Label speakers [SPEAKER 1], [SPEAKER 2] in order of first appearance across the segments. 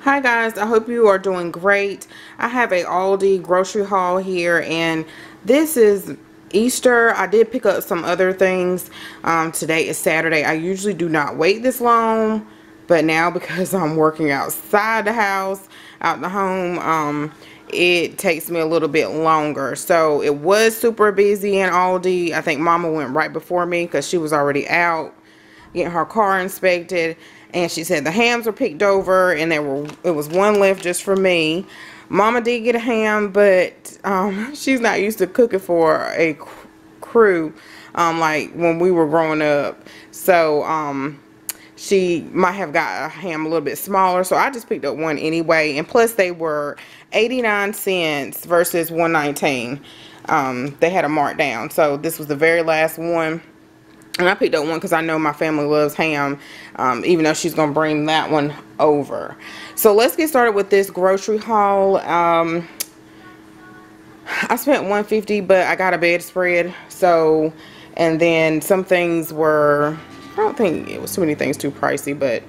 [SPEAKER 1] Hi guys, I hope you are doing great. I have a Aldi grocery haul here, and this is Easter. I did pick up some other things. Today is Saturday. I usually do not wait this long, but now because I'm working outside the house, out the home, it takes me a little bit longer. So it was super busy in Aldi. I think Mama went right before me because she was already out getting her car inspected, and she said the hams were picked over and it was one left just for me. Mama did get a ham, but she's not used to cooking for a crew like when we were growing up, so she might have got a ham a little bit smaller, so I just picked up one anyway. And plus they were 89 cents versus 119. They had a markdown, so this was the very last one. And I picked up one because I know my family loves ham, even though she's going to bring that one over. So let's get started with this grocery haul. I spent $150, but I got a bedspread. So, and then some things were, I don't think it was too many things too pricey, but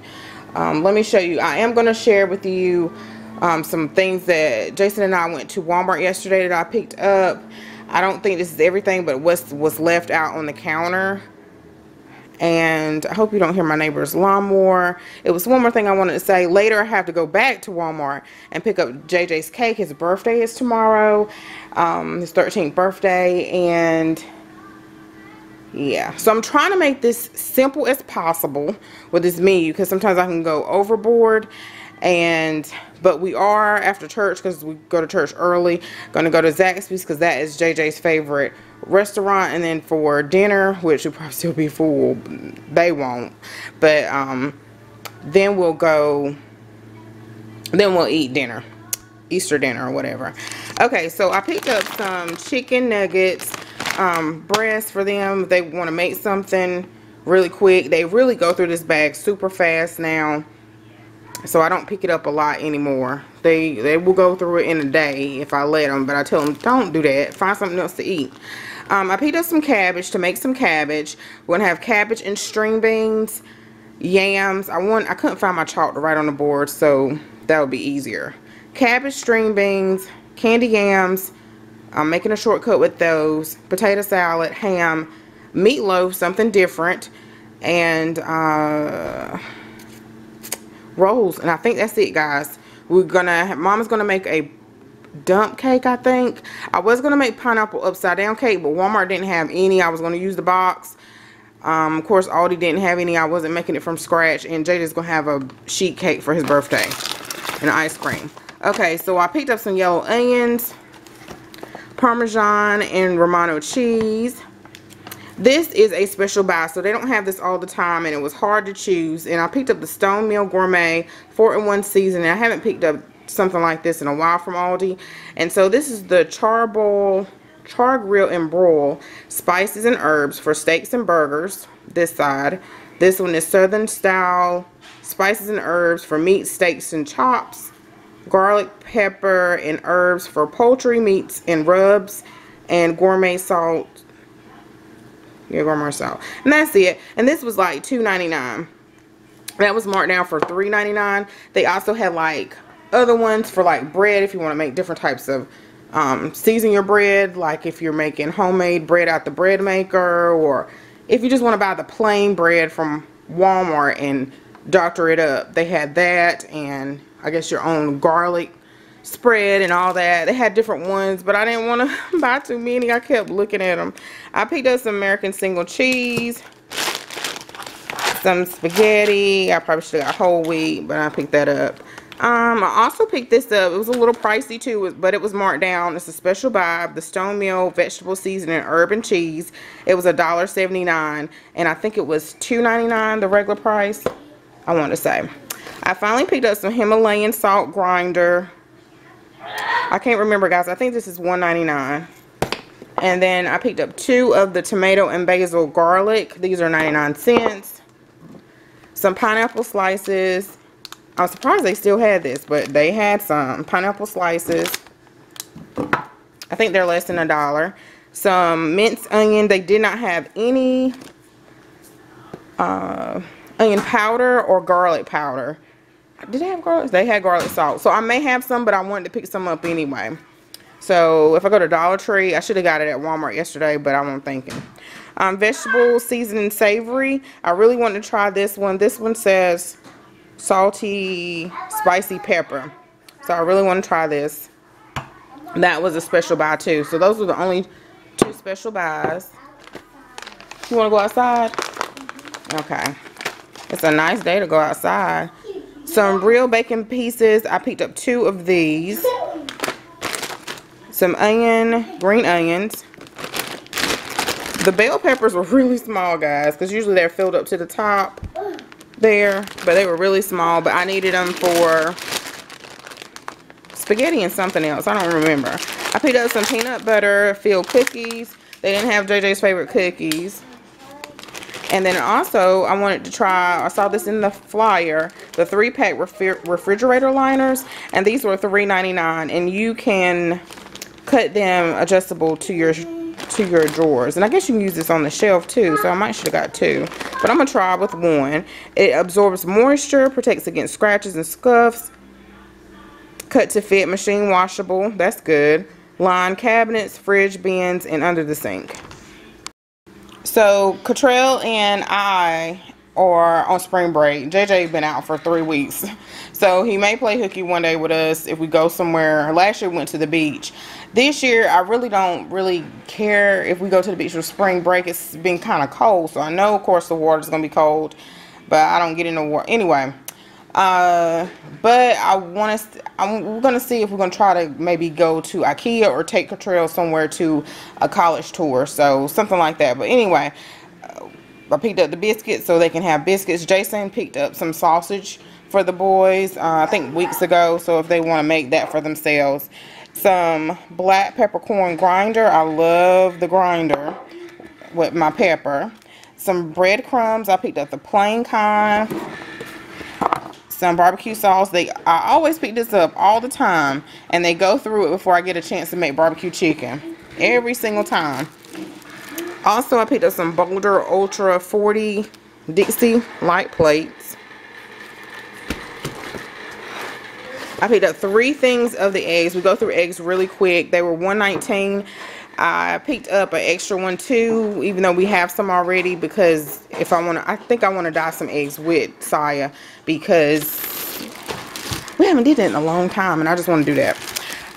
[SPEAKER 1] let me show you. I am going to share with you some things that Jason and I went to Walmart yesterday that I picked up. I don't think this is everything, but what's left out on the counter. And I hope you don't hear my neighbor's lawnmower. It was one more thing I wanted to say. Later I have to go back to Walmart and pick up JJ's cake. His birthday is tomorrow, his 13th birthday. And yeah, so I'm trying to make this simple as possible with this menu, because sometimes I can go overboard. But we are, after church, because we go to church early, going to go to Zaxby's because that is JJ's favorite restaurant. And then for dinner, which will probably still be full, they won't, but then we'll eat dinner, Easter dinner or whatever. Okay, so I picked up some chicken nuggets, breasts for them. They want to make something really quick. They really go through this bag super fast now, so I don't pick it up a lot anymore. They will go through it in a day if I let them, but I tell them don't do that. Find something else to eat. I picked up some cabbage to make some cabbage. We're gonna have cabbage and string beans, yams. I couldn't find my chalk to write on the board, so that would be easier. Cabbage, string beans, candy yams. I'm making a shortcut with those. Potato salad, ham, meatloaf, something different, and rolls. And I think that's it, guys. Mama's gonna make a dump cake, I think. I was gonna make pineapple upside down cake, but Walmart didn't have any. I was gonna use the box. Of course Aldi didn't have any. I wasn't making it from scratch, and JJ's gonna have a sheet cake for his birthday and ice cream. Okay, so I picked up some yellow onions, Parmesan and Romano cheese. This is a special buy, so they don't have this all the time, and it was hard to choose. And I picked up the Stone Mill Gourmet 4-in-1 seasoning. I haven't picked up something like this in a while from Aldi. And so this is the char grill and broil spices and herbs for steaks and burgers. This side. This one is Southern style spices and herbs for meat, steaks, and chops. Garlic, pepper, and herbs for poultry, meats, and rubs. And gourmet salt. Yeah, gourmet salt. And that's it. And this was like $2.99. That was marked down for $3.99. They also had like other ones for like bread, if you want to make different types of season your bread, like if you're making homemade bread out the bread maker, or if you just want to buy the plain bread from Walmart and doctor it up. They had that, and I guess your own garlic spread and all that. They had different ones, but I didn't want to buy too many. I kept looking at them. I picked up some American single cheese, some spaghetti. I probably should have got whole wheat, but I picked that up. I also picked this up. It was a little pricey too, but it was marked down. It's a special buy. The Stone Mill vegetable seasoning herb and cheese. It was $1.79, and I think it was $2.99 the regular price, I want to say. I finally picked up some Himalayan salt grinder. I can't remember, guys. I think this is $1.99. And then I picked up 2 of the tomato and basil garlic. These are 99 cents. Some pineapple slices. I was surprised they still had this, but they had some pineapple slices. I think they're less than $1. Some minced onion. They did not have any onion powder or garlic powder. Did they have garlic? They had garlic salt. So I may have some, but I wanted to pick some up anyway. So if I go to Dollar Tree, I should have got it at Walmart yesterday, but I wasn't thinking. Vegetable seasoning savory. I really wanted to try this one. This one says salty, spicy pepper. So I really want to try this. That was a special buy too. So those were the only 2 special buys. You want to go outside? Okay. It's a nice day to go outside. Some real bacon pieces. I picked up 2 of these. Some green onions. The bell peppers were really small, guys, because usually they're filled up to the top there, but they were really small. But I needed them for spaghetti and something else. I don't remember. I picked up some peanut butter filled cookies. They didn't have JJ's favorite cookies. And then also I wanted to try, I saw this in the flyer, the 3-pack refrigerator liners, and these were $3.99, and you can cut them adjustable to your drawers. And I guess you can use this on the shelf too, so I might should have got 2, but I'm gonna try with 1. It absorbs moisture, protects against scratches and scuffs, cut to fit, machine washable. That's good. Line cabinets, fridge bins, and under the sink. So Cottrell and I are on spring break. JJ been out for 3 weeks, so he may play hooky one day with us if we go somewhere. Last year we went to the beach. This year I really don't care if we go to the beach for spring break. It's been kind of cold, so I know of course the water's gonna be cold, but I don't get in the water anyway. But we're gonna see if we're gonna try to maybe go to IKEA or take Cottrell somewhere to a college tour, so something like that. But anyway, I picked up the biscuits so they can have biscuits. Jason picked up some sausage for the boys, I think weeks ago, so if they want to make that for themselves. Some black peppercorn grinder. I love the grinder with my pepper. Some breadcrumbs. I picked up the plain kind. Some barbecue sauce. I always pick this up all the time, and they go through it before I get a chance to make barbecue chicken. Every single time. Also, I picked up some Boulder Ultra 40 Dixie light plates. I picked up 3 things of the eggs. We go through eggs really quick. They were $1.19. I picked up an extra one too, even though we have some already, because if I think I want to dye some eggs with Saya, because we haven't did it in a long time, and I just want to do that.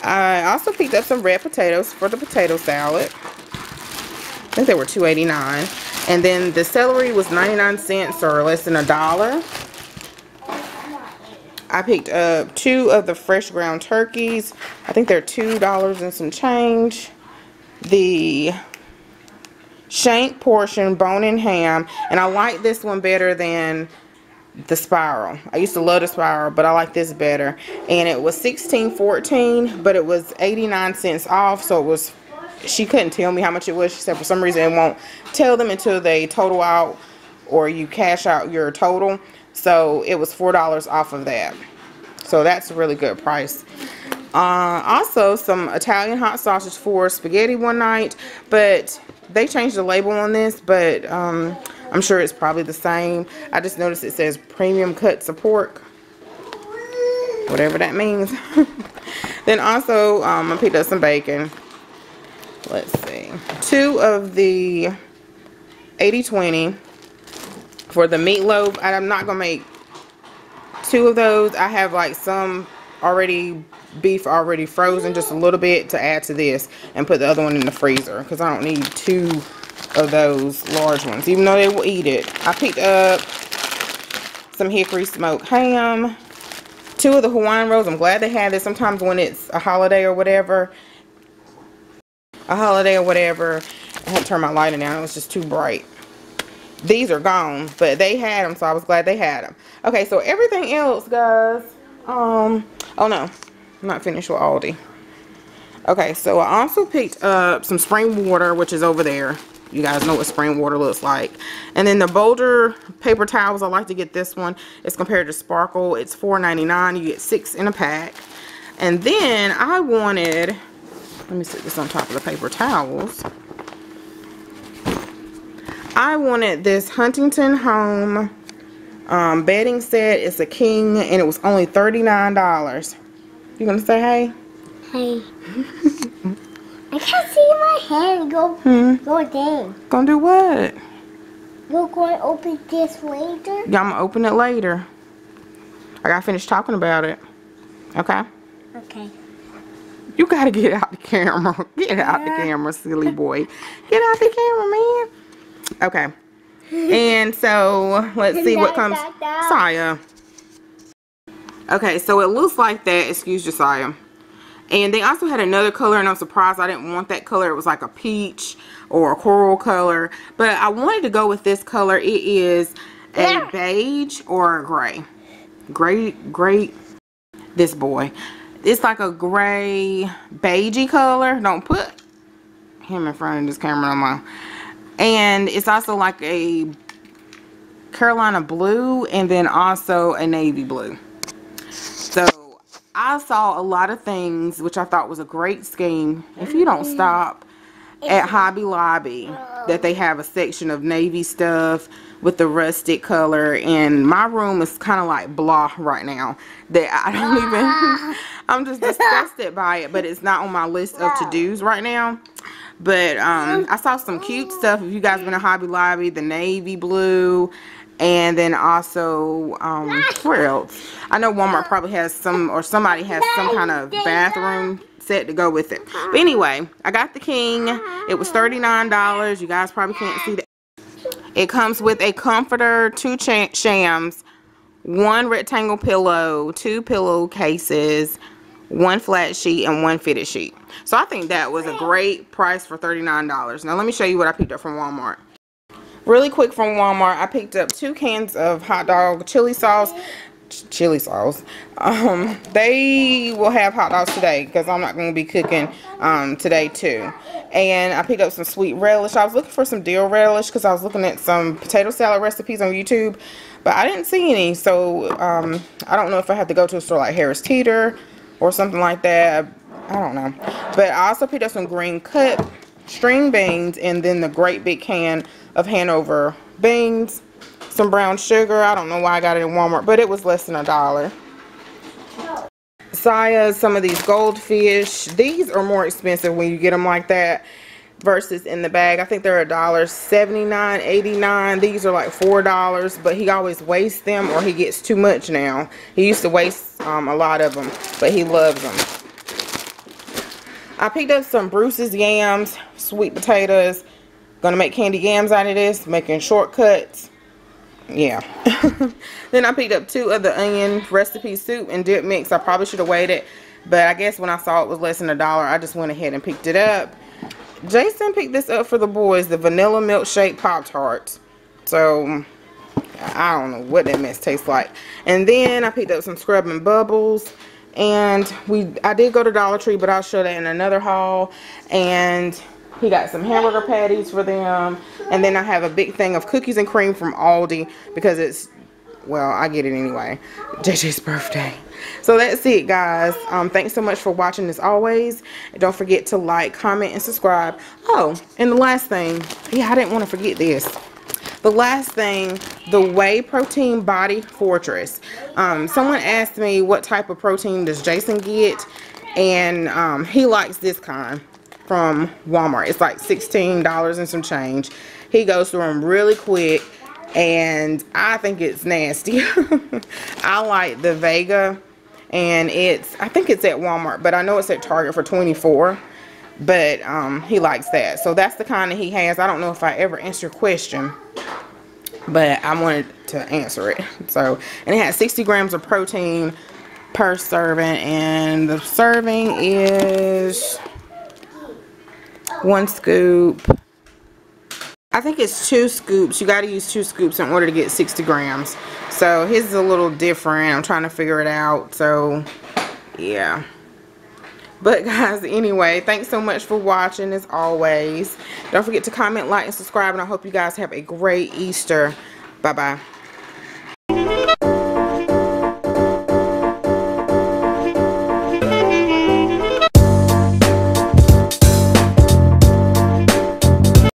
[SPEAKER 1] I also picked up some red potatoes for the potato salad. I think they were $2.89, and then the celery was 99 cents or less than $1. I picked up 2 of the fresh ground turkeys. I think they're $2 and some change. The shank portion bone-in ham, and I like this one better than the spiral. I used to love the spiral, but I like this better. And it was $16.14, but it was 89 cents off, so it was, she couldn't tell me how much it was. She said for some reason it won't tell them until they total out or you cash out your total. So it was $4 off of that. So that's a really good price. Also some Italian hot sausage for spaghetti one night, but they changed the label on this, but I'm sure it's probably the same. I just noticed it says premium cuts of pork, whatever that means. Then also I picked up some bacon. Let's see, 2 of the 80/20 for the meatloaf. I'm not gonna make 2 of those. I have like some beef already frozen, just a little bit to add to this, and put the other one in the freezer because I don't need 2 of those large ones, even though they will eat it. I picked up some hickory smoked ham, 2 of the Hawaiian rolls. I'm glad they had this. Sometimes when it's a holiday or whatever, I had to turn my lighting down. It was just too bright. These are gone, but they had them, so I was glad they had them. Okay, so everything else, guys, oh no, I'm not finished with Aldi. Okay, so I also picked up some spring water, which is over there. You guys know what spring water looks like. And then the Boulder paper towels, I like to get this one. It's compared to Sparkle. It's $4.99. You get 6 in a pack. And then I wanted, let me set this on top of the paper towels. I wanted this Huntington Home bedding set. It's a king, and it was only $39. You gonna say hey?
[SPEAKER 2] Hey. I can't see my hand. Go there.
[SPEAKER 1] Gonna do what?
[SPEAKER 2] You're going to open this later?
[SPEAKER 1] Yeah, I'm gonna open it later. I gotta finish talking about it. Okay?
[SPEAKER 2] Okay.
[SPEAKER 1] You gotta get out the camera. Get out the camera, silly boy. Get out the camera, man. Okay. And so, let's see what comes. Saya. Okay, so it looks like that. Excuse you, Saya. And they also had another color, and I'm surprised I didn't want that color. It was like a peach or a coral color. But I wanted to go with this color. It is a beige or a gray. Gray. This boy. It's like a gray, beigey color. Don't put him in front of this camera no more. And it's also like a Carolina blue and then also a navy blue. So I saw a lot of things which I thought was a great scheme. If you don't stop at Hobby Lobby, that they have a section of navy stuff with the rustic color, and my room is kind of like blah right now, that I don't even I'm just disgusted by it, but it's not on my list of to-dos right now. But I saw some cute stuff. If you guys been to Hobby Lobby, the navy blue, and then also where else? I know Walmart probably has some, or somebody has some kind of bathroom set to go with it. But anyway, I got the king. It was $39. You guys probably can't see that. It comes with a comforter, 2 shams, 1 rectangle pillow, 2 pillowcases, 1 flat sheet, and 1 fitted sheet. So I think that was a great price for $39. Now let me show you what I picked up from Walmart. Really quick from Walmart, I picked up 2 cans of hot dog chili sauce. They will have hot dogs today because I'm not going to be cooking today too. And I picked up some sweet relish. I was looking for some dill relish because I was looking at some potato salad recipes on YouTube, but I didn't see any. So I don't know if I have to go to a store like Harris Teeter or something like that. I don't know. But I also picked up some green cut string beans, and then the great big can of Hanover beans. Some brown sugar. I don't know why I got it in Walmart, but it was less than $1. Saya, some of these goldfish. These are more expensive when you get them like that versus in the bag. I think they're $1.79, $1.89. These are like $4, but he always wastes them, or he gets too much now. He used to waste a lot of them, but he loves them. I picked up some Bruce's yams, sweet potatoes. Gonna make candy yams out of this, making shortcuts. Yeah. Then I picked up 2 of the onion recipe soup and dip mix. I probably should have waited, but I guess when I saw it was less than $1, I just went ahead and picked it up. Jason picked this up for the boys, the vanilla milkshake Pop-Tarts. So I don't know what that mess tastes like. And then I picked up some Scrub and Bubbles, and I did go to Dollar Tree, but I'll show that in another haul. And he got some hamburger patties for them. And then I have a big thing of cookies and cream from Aldi because it's, well, I get it anyway, JJ's birthday. So that's it, guys. Thanks so much for watching as always. And don't forget to like, comment, and subscribe. Oh, and the last thing, yeah, I didn't want to forget this. The last thing, the Whey Protein Body Fortress. Someone asked me what type of protein does Jason get, and he likes this kind from Walmart. It's like $16 and some change. He goes through them really quick, and I think it's nasty. I like the Vega, and I think it's at Walmart, but I know it's at Target for $24. But he likes that. So that's the kind that he has. I don't know if I ever answered your question, but I wanted to answer it. So, and it has 60 grams of protein per serving, and the serving is 1 scoop. I think it's 2 scoops. You got to use 2 scoops in order to get 60 grams. So his is a little different. I'm trying to figure it out. So yeah. But guys, anyway, thanks so much for watching as always. Don't forget to comment, like, and subscribe, and I hope you guys have a great Easter. Bye bye.